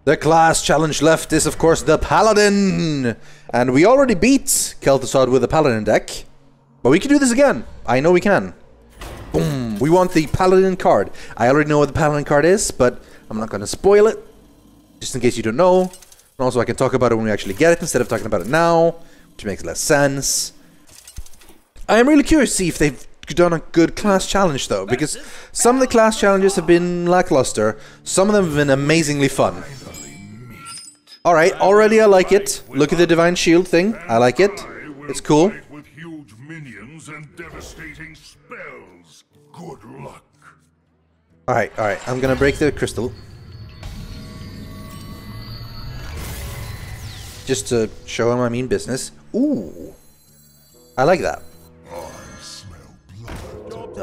The class challenge left is, of course, the Paladin! And we already beat Kel'Thuzad with the Paladin deck. But we can do this again. I know we can. Boom! We want the Paladin card. I already know what the Paladin card is, but I'm not going to spoil it. Just in case you don't know. And also I can talk about it when we actually get it, instead of talking about it now. Which makes less sense. I am really curious to see if they've done a good class challenge, though. Because some of the class challenges have been lackluster. Some of them have been amazingly fun. Alright, already I like it. Look at the Divine Shield thing. I like it. It's cool. With huge minions and devastating spells. Good luck. Alright, alright. I'm gonna break the crystal. Just to show him I mean business. Ooh. I like that.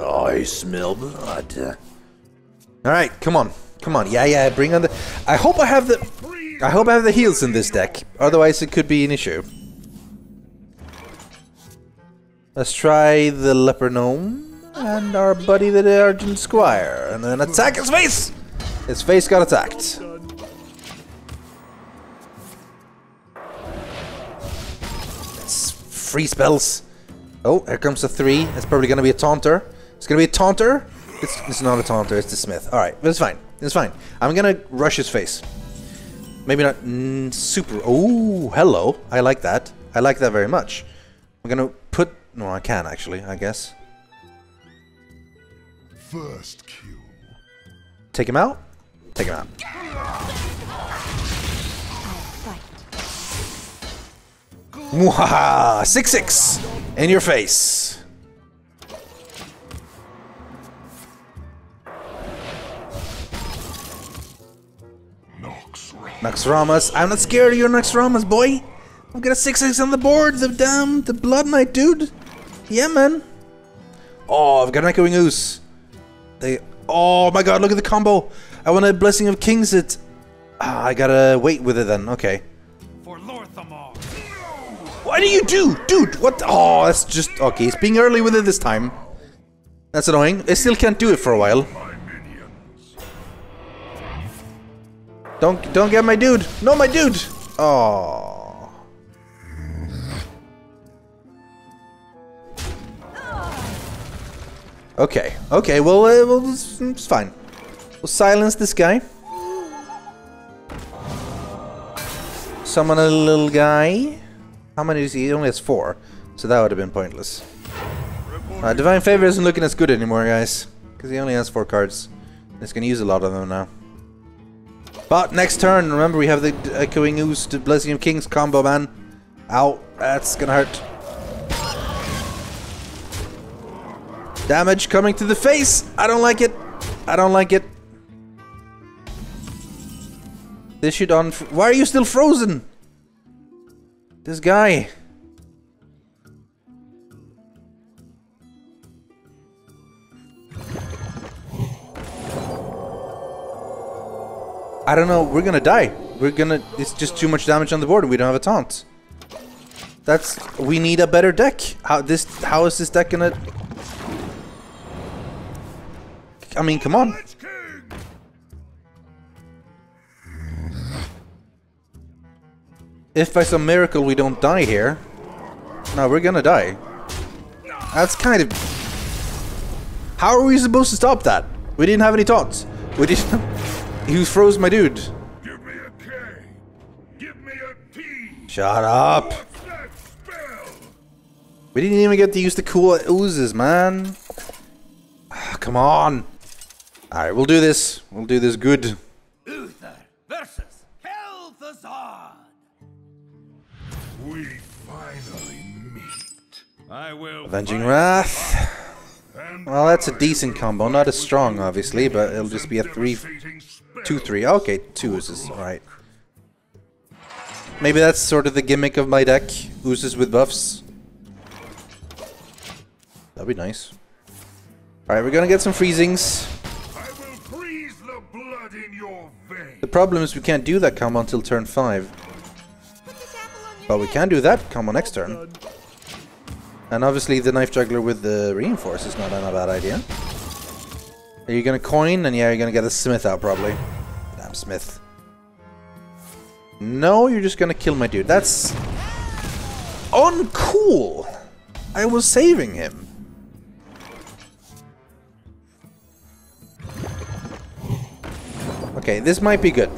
I smell blood. Alright, come on. Come on. Yeah, bring on the... I hope I have the heals in this deck. Otherwise it could be an issue. Let's try the Leper Gnome and our buddy the Argent Squire. And then attack his face! His face got attacked. It's free spells. Oh, here comes a 3. It's probably going to be a Taunter. It's going to be a Taunter. It's not a Taunter, it's the Smith. Alright, but it's fine. It's fine. I'm going to rush his face. Maybe not super... Oh, hello. I like that. I like that very much. I'm going to put... No, I can actually, I guess. First kill. Take him out? Take him out. Mwahaha! 6-6! In your face. Naxxramas. I'm not scared of your Naxxramas, boy. I've got a 6-6 on the board. The Blood Knight, dude. Yeah, man. Oh, I've got an Echoing Ooze. Oh my god, look at the combo. I want a Blessing of Kings it. Ah, I gotta wait with it then. Okay. What do you do? Dude, what? Oh, that's just... Okay, he's being early with it this time. That's annoying. I still can't do it for a while. Don't get my dude. No, my dude. Oh. Okay. Okay. Well, it's fine. We'll silence this guy. Summon a little guy. How many is he? He only has 4, so that would have been pointless. Divine Favor isn't looking as good anymore, guys, because he only has 4 cards. He's gonna use a lot of them now. But next turn, remember we have the Echoing Ooze to Blessing of Kings combo, man. Ow, that's gonna hurt. Damage coming to the face. I don't like it. I don't like it. This should on. Why are you still frozen? This guy. I don't know. We're gonna die. It's just too much damage on the board and we don't have a taunt. We need a better deck. How is this deck gonna... I mean, come on. If by some miracle we don't die here... No, we're gonna die. That's kind of... How are we supposed to stop that? We didn't have any taunts. We didn't... He froze my dude. Give me a K. Give me a T. Shut up. We didn't even get to use the cool oozes, man. Come on. Alright, we'll do this. We'll do this good. Uther versus Kel'Thuzad. We finally meet. I will Avenging Wrath. Well, that's a decent combo. Not as strong, obviously, but it'll just be a 2-3. Okay, 2 oozes. Alright. Maybe that's sort of the gimmick of my deck. Oozes with buffs. That'd be nice. Alright, we're gonna get some freezings. I will freeze the blood in your veins. The problem is we can't do that combo until turn 5. But we can do that combo next turn. And obviously the Knife Juggler with the Reinforce is not a bad idea. Are you gonna coin? And yeah, you're gonna get a Smith out probably. Damn Smith. No, you're just gonna kill my dude. That's uncool. I was saving him. Okay, this might be good.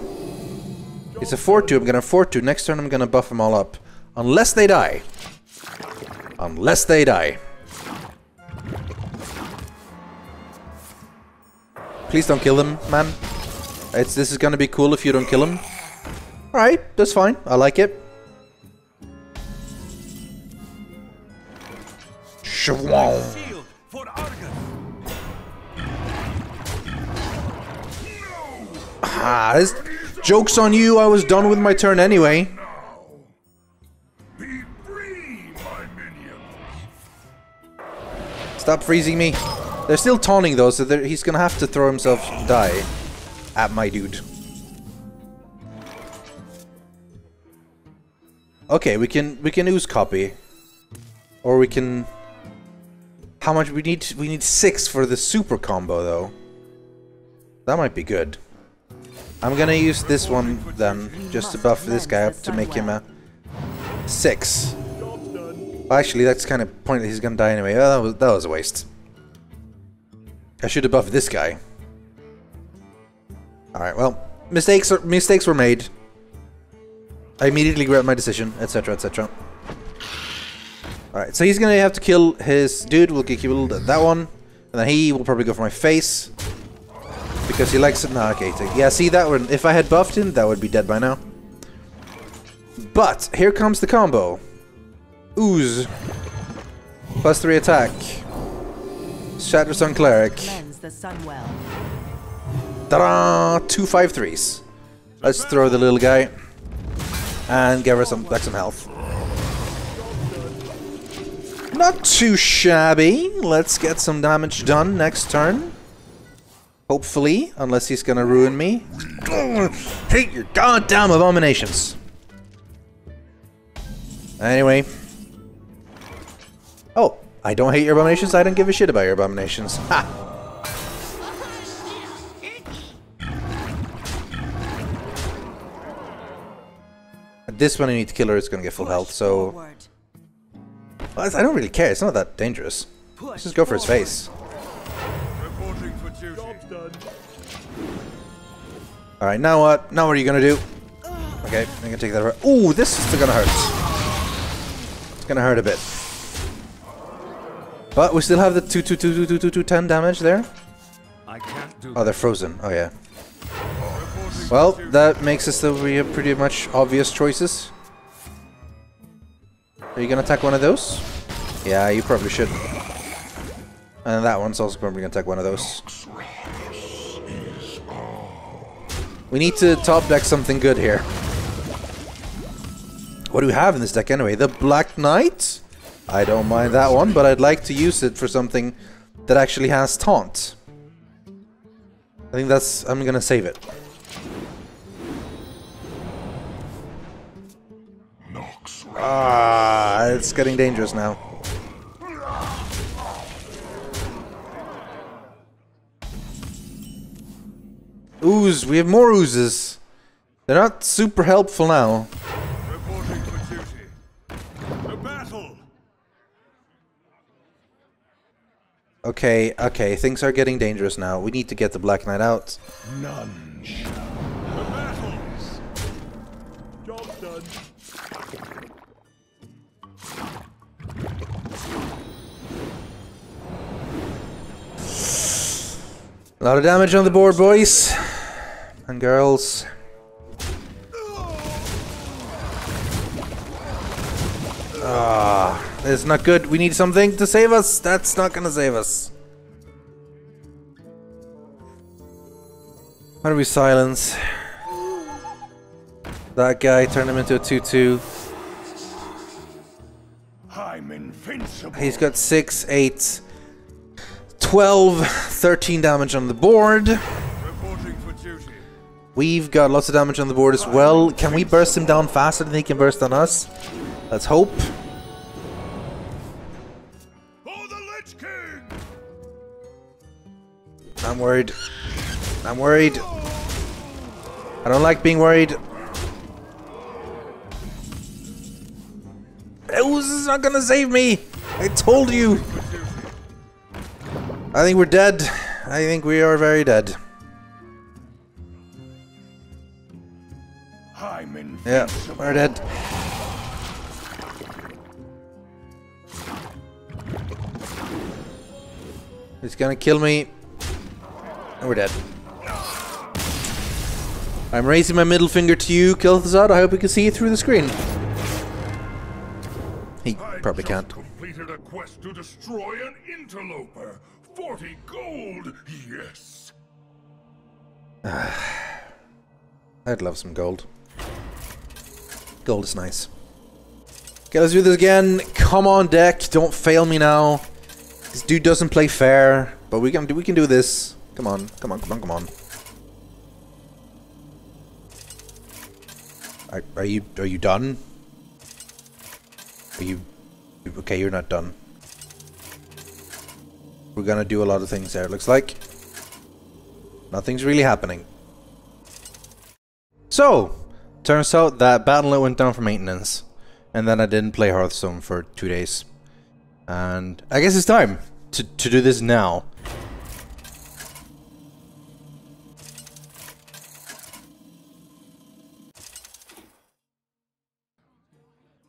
It's a 4-2. I'm gonna 4-2. Next turn I'm gonna buff them all up. Unless they die. Unless they die. Please don't kill them, man. This is gonna be cool if you don't kill them. Alright, that's fine. I like it. Shwong. Ah, this joke's on you. I was done with my turn anyway. Be free, my minions. Stop freezing me. They're still taunting though, so he's gonna have to throw himself die at my dude. Okay, we can ooze copy, or we can. How much we need? We need 6 for the super combo though. That might be good. I'm gonna use this one then, just to buff this guy up to make him a 6. Well, actually, that's kind of pointless. He's gonna die anyway. Oh, that was a waste. I should have buffed this guy. All right. Well, mistakes were made. I immediately regret my decision, etc., etc. All right. So he's gonna have to kill his dude. We'll kill that one, and then he will probably go for my face. Because he likes it. No, okay. Yeah, see that one. If I had buffed him, that would be dead by now. But here comes the combo. Ooze. +3 attack. Shatter Sun Cleric. Ta-da! 2 5/3s. Let's throw the little guy and give her some health. Not too shabby. Let's get some damage done next turn. Hopefully, unless he's gonna ruin me. Hate your goddamn abominations. Anyway. Oh, I don't hate your abominations. I don't give a shit about your abominations. Ha! This one I need to kill her. It's gonna get full health. So well, I don't really care. It's not that dangerous. Let's just go for his face. Alright, now what? Now what are you gonna do? Okay, I'm gonna take that over. Ooh, this is gonna hurt. It's gonna hurt a bit. But we still have the 10 damage there. Oh, they're frozen. Oh, yeah. Well, that makes us that we have pretty much obvious choices. Are you gonna attack one of those? Yeah, you probably should. And that one's also probably gonna attack one of those. We need to top deck something good here. What do we have in this deck anyway? The Black Knight? I don't mind that one, but I'd like to use it for something that actually has taunt. I think that's... I'm gonna save it. Ah, it's getting dangerous now. Ooze, we have more oozes. They're not super helpful now. Reporting for duty. To battle. Okay, okay, things are getting dangerous now. We need to get the Black Knight out. None shall. To battles. Job's done. A lot of damage on the board, boys and girls. Ah, it's not good. We need something to save us. That's not gonna save us. How do we silence that guy? Turn him into a 2/2. I'm invincible. He's got 6, 8, 12, 13 damage on the board. Reporting for duty. We've got lots of damage on the board as well. Can we burst him down faster than he can burst on us? Let's hope. For the Lich King. I'm worried. I'm worried. I don't like being worried. Ooze is not gonna save me! I told you! I think we're dead. I think we are very dead. Yeah, we're dead. He's gonna kill me. And we're dead. I'm raising my middle finger to you, Kel'Thuzad. I hope you can see it through the screen. He probably can't. Completed a quest to destroy an interloper. 40 gold, yes. I'd love some gold. Gold is nice. Okay, let's do this again. Come on, deck. Don't fail me now. This dude doesn't play fair, but we can do this. Come on, come on, come on, come on. Are you done? Are you okay? You're not done. We're gonna do a lot of things there. It looks like nothing's really happening. So, turns out that Battle.net went down for maintenance, and then I didn't play Hearthstone for 2 days. And I guess it's time to do this now.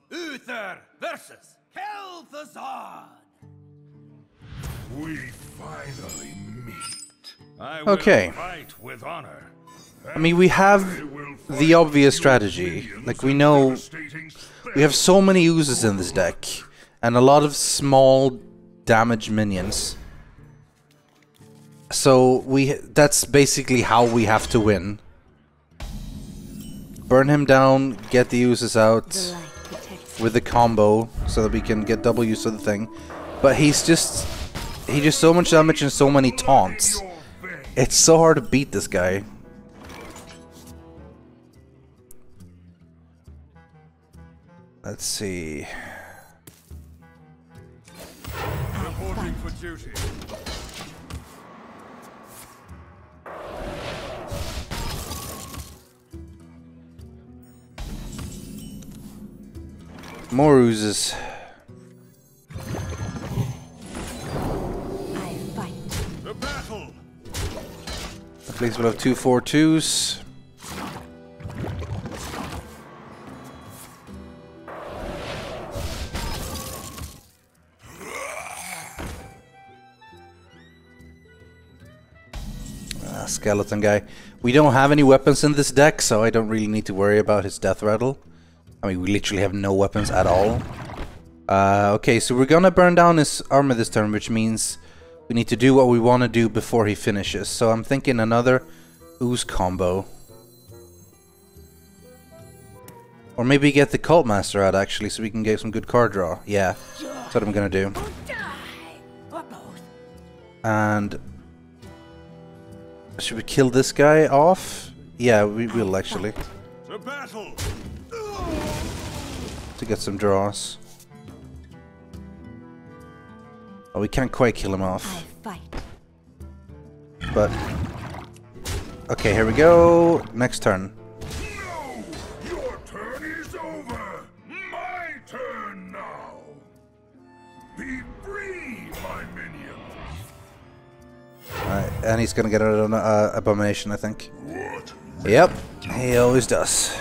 Uther versus Kel'Thuzad. We finally meet. I Okay. will fight with honor. I mean, we have the obvious strategy. Like, we know we have so many oozes in this deck, and a lot of small damage minions. So that's basically how we have to win. Burn him down, get the oozes out with the combo, so that we can get double use of the thing. But he just so much damage and so many taunts. It's so hard to beat this guy. Let's see. Reporting for duty. More oozes. I fight. The battle. At least we'll have 2 4/2s. Skeleton guy. We don't have any weapons in this deck, so I don't really need to worry about his death rattle. I mean, we literally have no weapons at all. Okay, so we're gonna burn down his armor this turn, which means we need to do what we want to do before he finishes. So I'm thinking another ooze combo. Or maybe get the Cult Master out, actually, so we can get some good card draw. Yeah, that's what I'm gonna do. And should we kill this guy off? Yeah, we will actually. The battle. To get some draws. Oh, we can't quite kill him off. I fight. But okay, here we go. Next turn. No! Your turn is over! My turn now! Be free, my minions! And he's gonna get an abomination, I think. What? Yep, he always does.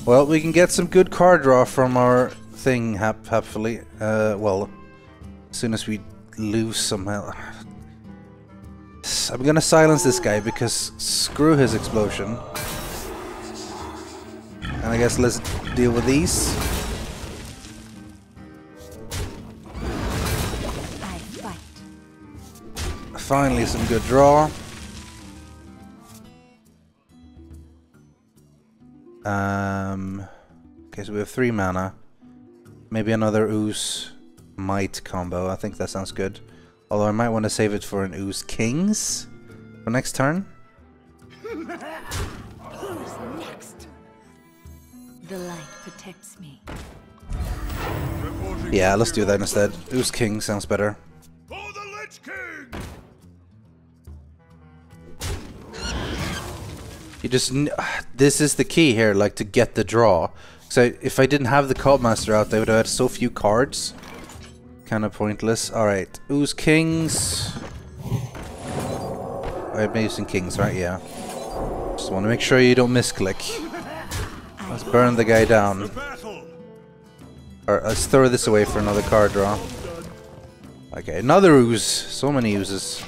Well, we can get some good card draw from our thing, hopefully. Well, as soon as we lose some health. I'm gonna silence this guy because screw his explosion. And I guess let's deal with these. I fight. Finally, some good draw. Okay, so we have 3 mana. Maybe another Ooze Might combo. I think that sounds good. Although I might want to save it for an Ooze Kings for next turn. Who's next? The light protects me. Yeah, let's do that instead. Ooze King sounds better. For the Lich King! You just... this is the key here, like, to get the draw. So if I didn't have the Cult Master out, they would have had so few cards. Kind of pointless. Alright, Ooze Kings. I'm using Kings, right? Yeah. Just want to make sure you don't misclick. Let's burn the guy down. Or let's throw this away for another card draw. Okay, another Ooze. So many Oozes.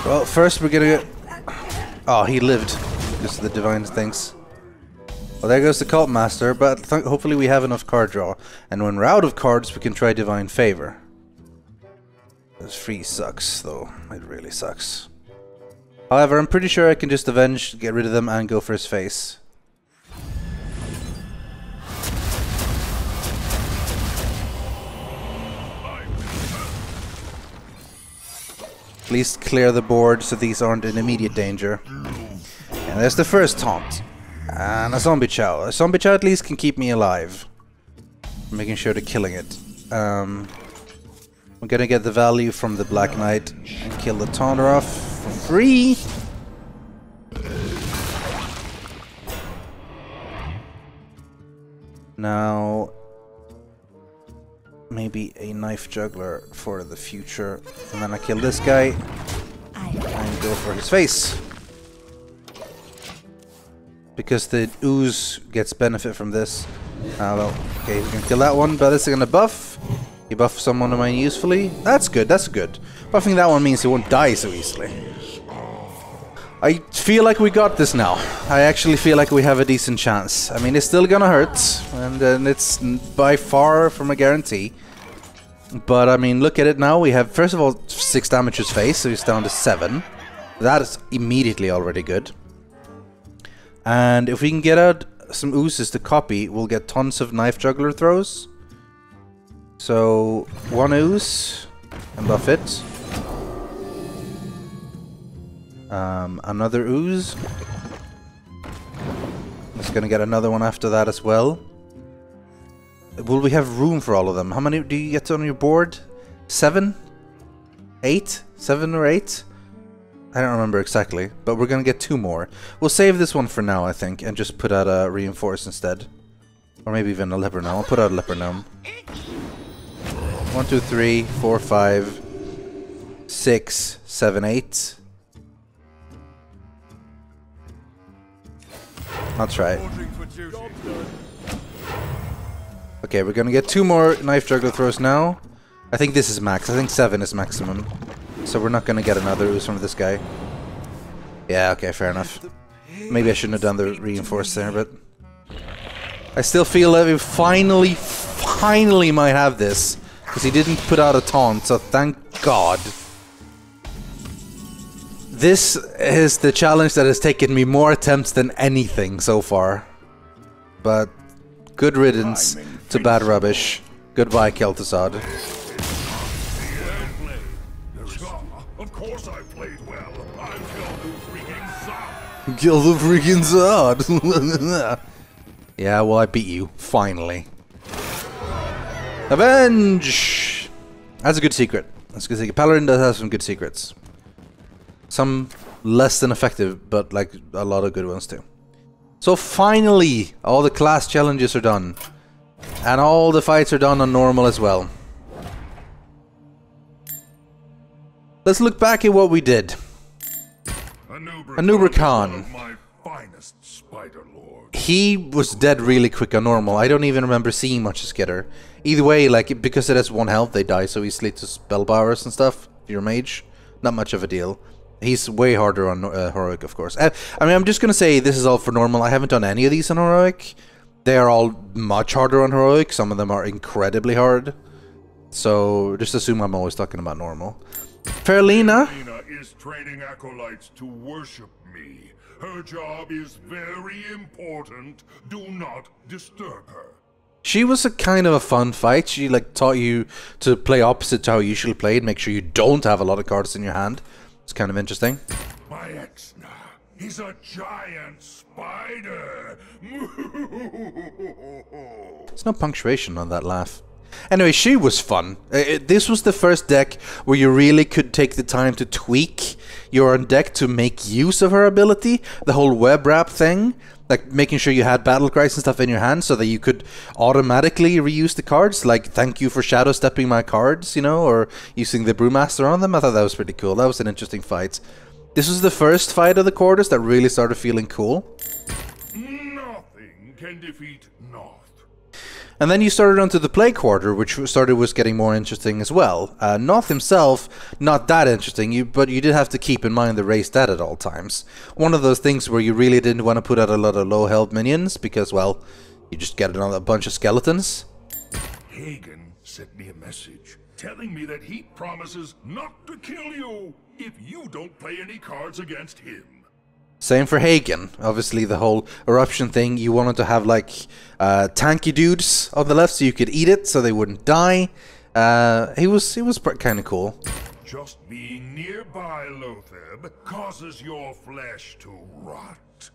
Well, first we're gonna get... Oh, he lived. Just the divine things. Well, there goes the Cult Master, but hopefully we have enough card draw. And when we're out of cards, we can try Divine Favor. This free sucks, though. It really sucks. However, I'm pretty sure I can just avenge, get rid of them, and go for his face. At least clear the board so these aren't in immediate danger. And there's the first taunt. And a zombie chow. A zombie chow at least can keep me alive. I'm making sure to killing it. I'm gonna get the value from the Black Knight and kill the taunter off for free. Now, maybe a knife juggler for the future. And then I kill this guy and go for his face. Because the Ooze gets benefit from this. Well, okay, we can kill that one, but it's gonna buff. You buff someone of mine usefully. That's good, that's good. Buffing that one means he won't die so easily. I feel like we got this now. I actually feel like we have a decent chance. I mean, it's still gonna hurt, and it's by far from a guarantee. But I mean, look at it now. We have, first of all, 6 damage to his face, so he's down to 7. That is immediately already good. And if we can get out some oozes to copy, we'll get tons of knife juggler throws. So, 1 ooze, and buff it. Another ooze. Just gonna get another one after that as well. Will we have room for all of them? How many do you get on your board? 7? 8? 7 or 8? I don't remember exactly, but we're gonna get 2 more. We'll save this one for now, I think, and just put out a reinforce instead. Or maybe even a leper gnome. I'll put out a leper gnome. 1, 2, 3, 4, 5, 6, 7, 8. I'll try it. Okay, we're gonna get 2 more knife juggler throws now. I think this is max. I think 7 is maximum. So we're not gonna get another ooze from this guy. Yeah, okay, fair enough. Maybe I shouldn't have done the reinforce there, but... I still feel that we finally might have this. Because he didn't put out a taunt, so thank God. This is the challenge that has taken me more attempts than anything so far. But good riddance to bad rubbish. Goodbye, Kel'Thuzad. Of course I played well. I'm Kel'Thuzad. Kill the freaking Zod! Yeah, well, I beat you. Finally. Avenge! That's a good secret. That's a good secret. Paladin does have some good secrets. Some less than effective, but like a lot of good ones too. So finally, all the class challenges are done. And all the fights are done on normal as well. Let's look back at what we did. Anubrakan. My finest spider lord. He was dead really quick on normal. I don't even remember seeing much of Skitter. Either way, like, because it has 1 health, they die so easily to spell powers and stuff. If you're a mage, not much of a deal. He's way harder on heroic, of course. I mean, I'm just gonna say this is all for normal. I haven't done any of these on heroic. They are all much harder on heroic. Some of them are incredibly hard. So just assume I'm always talking about normal. Ferlina is training acolytes to worship me. Her job is very important. Do not disturb her. She was a kind of a fun fight. She like taught you to play opposite to how you usually play and make sure you don't have a lot of cards in your hand. It's kind of interesting. My Exna, he's a giant spider. There's no punctuation on that laugh. Anyway, she was fun. This was the first deck where you really could take the time to tweak your deck to make use of her ability. The whole web wrap thing, like making sure you had battle cries and stuff in your hand so that you could automatically reuse the cards, like thank you for shadow stepping my cards, you know, or using the Brewmaster on them. I thought that was pretty cool. That was an interesting fight. This was the first fight of the quarters that really started feeling cool. Nothing can defeat Noth. And then you started onto the Plague Quarter, which was getting more interesting as well. Noth himself, not that interesting, but you did have to keep in mind the raised dead at all times. One of those things where you really didn't want to put out a lot of low-health minions, because, well, you just get another bunch of skeletons. Hagen sent me a message telling me that he promises not to kill you if you don't play any cards against him. Same for Hagen. Obviously, the whole eruption thing, you wanted to have, like, tanky dudes on the left so you could eat it so they wouldn't die. He was kind of cool. Just being nearby, Lotheb, causes your flesh to rot.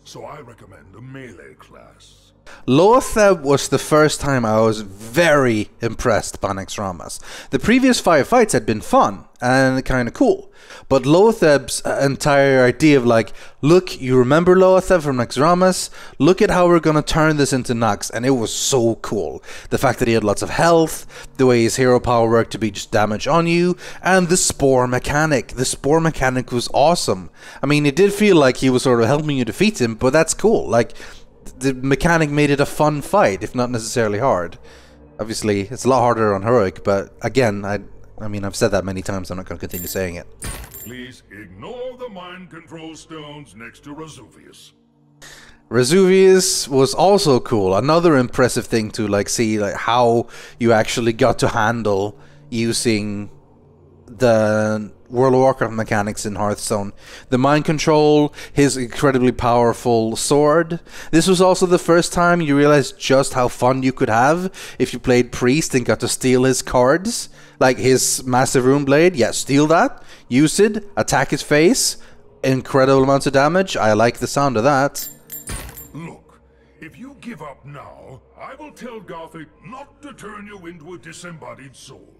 So I recommend a melee class. Lotheb was the first time I was very impressed by Naxxramas. The previous 5 fights had been fun and kind of cool. But Lotheb's entire idea of like, look, you remember Lotheb from Naxxramas? Look at how we're going to turn this into Nax. And it was so cool. The fact that he had lots of health, the way his hero power worked to be just damage on you, and the spore mechanic. The spore mechanic was awesome. I mean, it did feel like he was sort of helping you defeat him, but that's cool. Like, the mechanic made it a fun fight, if not necessarily hard. Obviously, it's a lot harder on Heroic, but again, I mean, I've said that many times, I'm not going to continue saying it. Please ignore the mind control stones next to Resuvius. Resuvius was also cool. Another impressive thing to like see like how you actually got to handle using the World of Warcraft mechanics in Hearthstone. The mind control, his incredibly powerful sword. This was also the first time you realized just how fun you could have if you played Priest and got to steal his cards. Like his Massive Rune Blade, yeah, steal that, use it, attack his face, incredible amounts of damage. I like the sound of that. Look, if you give up now, I will tell Gothic not to turn you into a disembodied soul.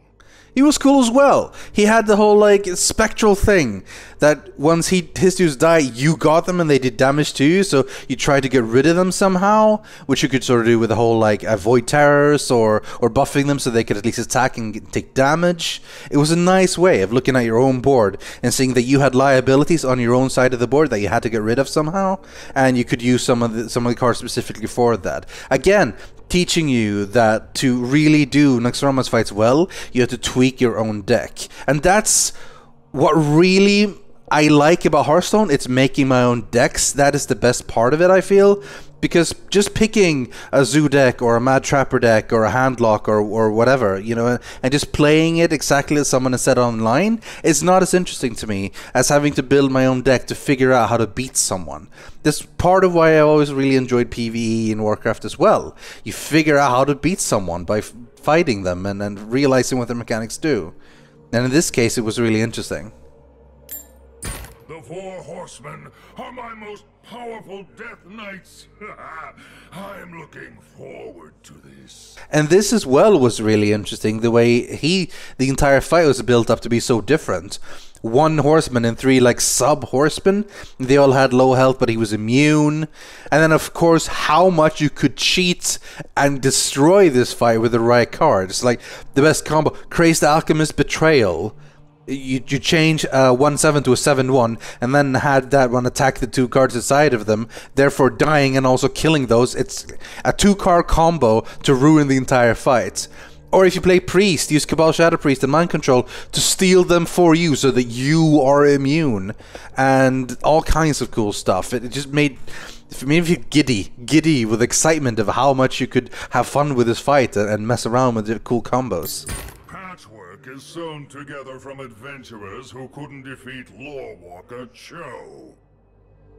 He was cool as well. He had the whole like spectral thing that once his dudes die, you got them and they did damage to you, so you tried to get rid of them somehow, which you could sort of do with the whole like avoid terrors or buffing them so they could at least attack and take damage. It was a nice way of looking at your own board and seeing that you had liabilities on your own side of the board that you had to get rid of somehow, and you could use some of the cards specifically for that. Again, teaching you that to really do Naxxramas fights well, you have to tweak your own deck. And that's what really I like about Hearthstone. It's making my own decks. That is the best part of it, I feel. Because just picking a Zoo deck or a Mad Trapper deck or a Handlock or whatever, you know, and just playing it exactly as someone has said online is not as interesting to me as having to build my own deck to figure out how to beat someone. That's part of why I always really enjoyed PvE in Warcraft as well. You figure out how to beat someone by fighting them and realizing what their mechanics do. And in this case, it was really interesting. The 4 horsemen are my most powerful death knights. I am looking forward to this. And this as well was really interesting, the way the entire fight was built up to be so different. 1 horseman and 3 like sub-horsemen. They all had low health, but he was immune. And then of course how much you could cheat and destroy this fight with the right cards. Like the best combo, Crazed Alchemist Betrayal. You change 1/7 to a 7/1 and then had that one attack the 2 cards inside of them, therefore dying and also killing those. It's a 2-card combo to ruin the entire fight. Or if you play Priest, use Cabal Shadow Priest and Mind Control to steal them for you so that you are immune. And all kinds of cool stuff. It just made you giddy with excitement of how much you could have fun with this fight and mess around with the cool combos. Patchwork is sewn together from adventurers who couldn't defeat Lorewalker Cho.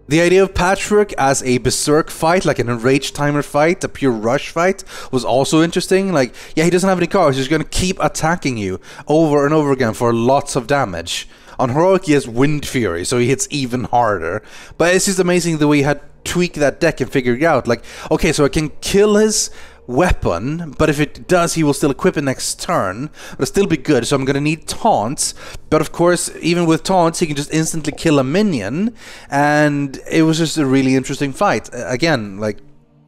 The idea of Patchwork as a berserk fight, like an enraged timer fight, a pure rush fight, was also interesting. Like, yeah, he doesn't have any cards, he's going to keep attacking you over and over again for lots of damage. On Heroic he has Wind Fury, so he hits even harder. But it's just amazing the way he had tweaked that deck and figured it out. Like, okay, so I can kill his weapon, but if it does, he will still equip it next turn. It'll still be good, so I'm going to need taunts. But of course, even with taunts, he can just instantly kill a minion, and it was just a really interesting fight. Again, like,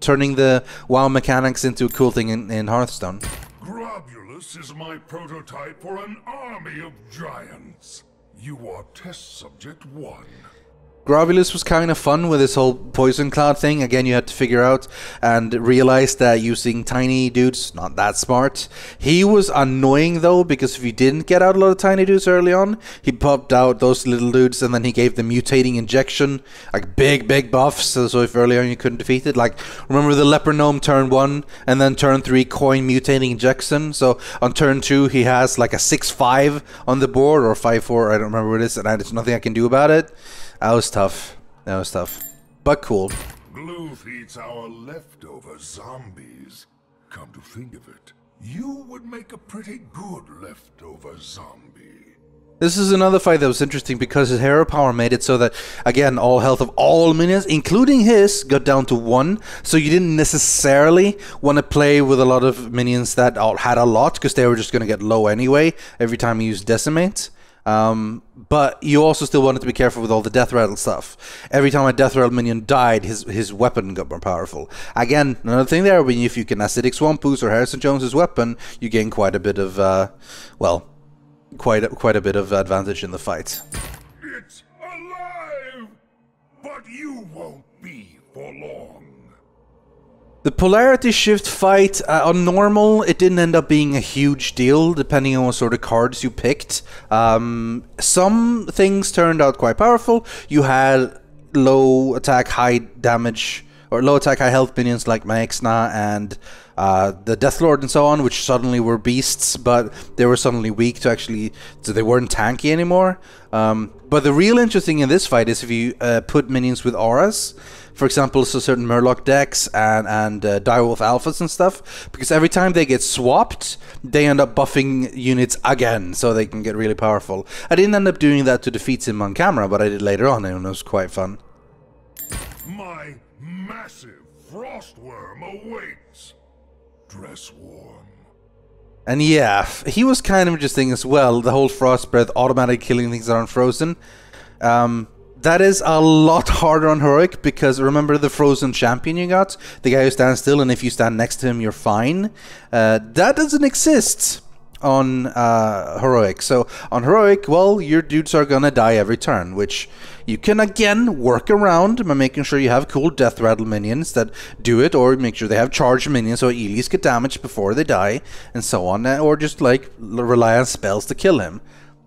turning the WoW mechanics into a cool thing in Hearthstone. Grobulus is my prototype for an army of giants. You are test subject 1. Grobulus was kind of fun with this whole poison cloud thing. Again, you had to figure out and realize that using tiny dudes, not that smart. He was annoying though, because if you didn't get out a lot of tiny dudes early on, he popped out those little dudes and then he gave them mutating injection, like big buffs. So if early on you couldn't defeat it, like remember the leper gnome turn 1 and then turn 3 coin mutating injection. So on turn 2 he has like a 6/5 on the board or 5/4, I don't remember what it is, and there's nothing I can do about it. That was tough. That was tough. But cool. Gloof eats our leftover zombies. Come to think of it, you would make a pretty good leftover zombie. This is another fight that was interesting because his hero power made it so that, again, all health of all minions, including his, got down to 1. So you didn't necessarily want to play with a lot of minions that all had a lot, because they were just going to get low anyway every time you used Decimate. But you also still wanted to be careful with all the death rattle stuff. Every time a death rattle minion died, his weapon got more powerful. Again, another thing there, when if you can acidic swamp boost or Harrison Jones's weapon, you gain quite a bit of well, quite a bit of advantage in the fight. It's alive, but you won't be for long. The polarity shift fight, on normal, it didn't end up being a huge deal, depending on what sort of cards you picked. Some things turned out quite powerful. You had low attack, high damage, or low attack, high health minions like Naxxramas and the Deathlord and so on, which suddenly were beasts, but they were suddenly weak to actually, so they weren't tanky anymore. But the real interesting in this fight is if you put minions with auras. For example, so certain Murloc decks and Direwolf Alphas and stuff, because every time they get swapped, they end up buffing units again, so they can get really powerful. I didn't end up doing that to defeat him on camera, but I did later on, and it was quite fun. My massive Frostwyrm awaits. Dress warm. And yeah, he was kind of interesting as well, the whole Frost Breath automatically killing things that aren't frozen. That is a lot harder on Heroic, because remember the frozen champion you got? The guy who stands still, and if you stand next to him, you're fine. That doesn't exist on Heroic. So on Heroic, well, your dudes are gonna die every turn, which you can again work around by making sure you have cool death rattle minions that do it, or make sure they have charged minions so at least get damaged before they die, and so on, or just like rely on spells to kill him.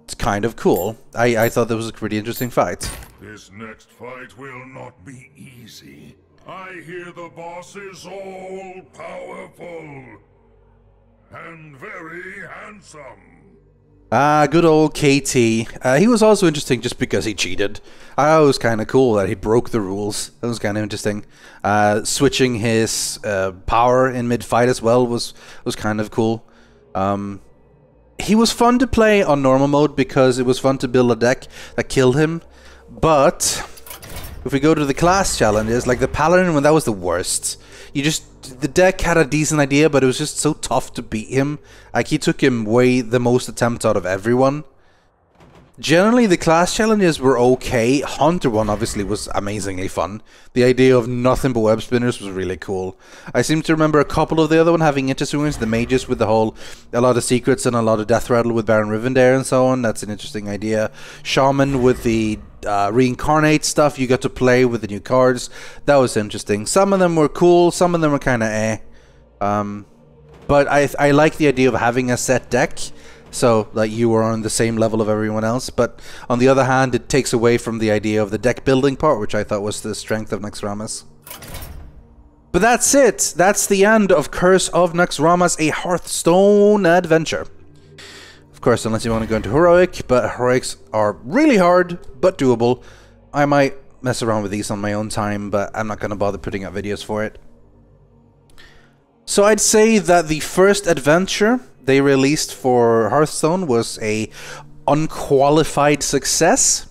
It's kind of cool. I thought that was a pretty interesting fight. This next fight will not be easy. I hear the boss is all powerful and very handsome. Good old KT. He was also interesting just because he cheated. I thought it was kind of cool that he broke the rules. That was kind of interesting. Switching his power in mid-fight as well was kind of cool. He was fun to play on normal mode because it was fun to build a deck that killed him. But if we go to the class challenges, like the Paladin one, that was the worst. The deck had a decent idea, but it was just so tough to beat him. Like, he took him the most attempts out of everyone. Generally, the class challenges were okay. Hunter one obviously was amazingly fun. The idea of nothing but web spinners was really cool. I seem to remember a couple of the other one having interesting ones. The mages with a lot of secrets and a lot of death rattle with Baron Rivendare and so on. That's an interesting idea. Shaman with the reincarnate stuff you got to play with the new cards. That was interesting. Some of them were cool. Some of them were kind of eh. But I like the idea of having a set deck. So, like, you were on the same level of everyone else. But, on the other hand, it takes away from the idea of the deck building part, which I thought was the strength of Naxxramas. But that's it. That's the end of Curse of Naxxramas, a Hearthstone Adventure. Of course, unless you want to go into Heroic, but Heroics are really hard, but doable. I might mess around with these on my own time, but I'm not going to bother putting out videos for it. So, I'd say that the first adventure they released for Hearthstone was a unqualified success.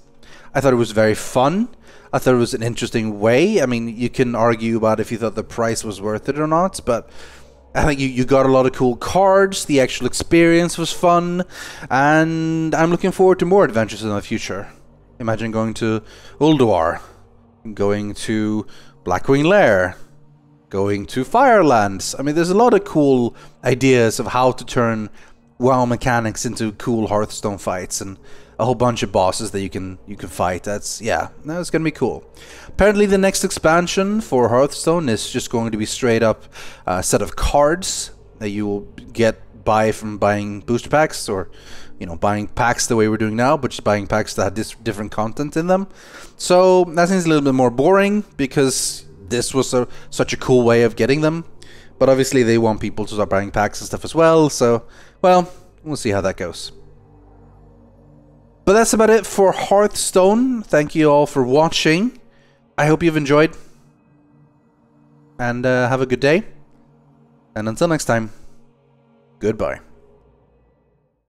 I thought it was very fun. I thought it was an interesting way. I mean, you can argue about if you thought the price was worth it or not, but I think you got a lot of cool cards, the actual experience was fun, and I'm looking forward to more adventures in the future. Imagine going to Ulduar, going to Blackwing Lair, going to Firelands. I mean, there's a lot of cool ideas of how to turn WoW mechanics into cool Hearthstone fights, and a whole bunch of bosses that you can fight. That's gonna be cool. Apparently the next expansion for Hearthstone is just going to be straight up a set of cards that you will get from buying booster packs, or buying packs the way we're doing now, but just buying packs that have this different content in them. So that seems a little bit more boring, because this was such a cool way of getting them. But obviously they want people to start buying packs and stuff as well, so well, we'll see how that goes. But that's about it for Hearthstone. Thank you all for watching. I hope you've enjoyed. And have a good day. And until next time, goodbye.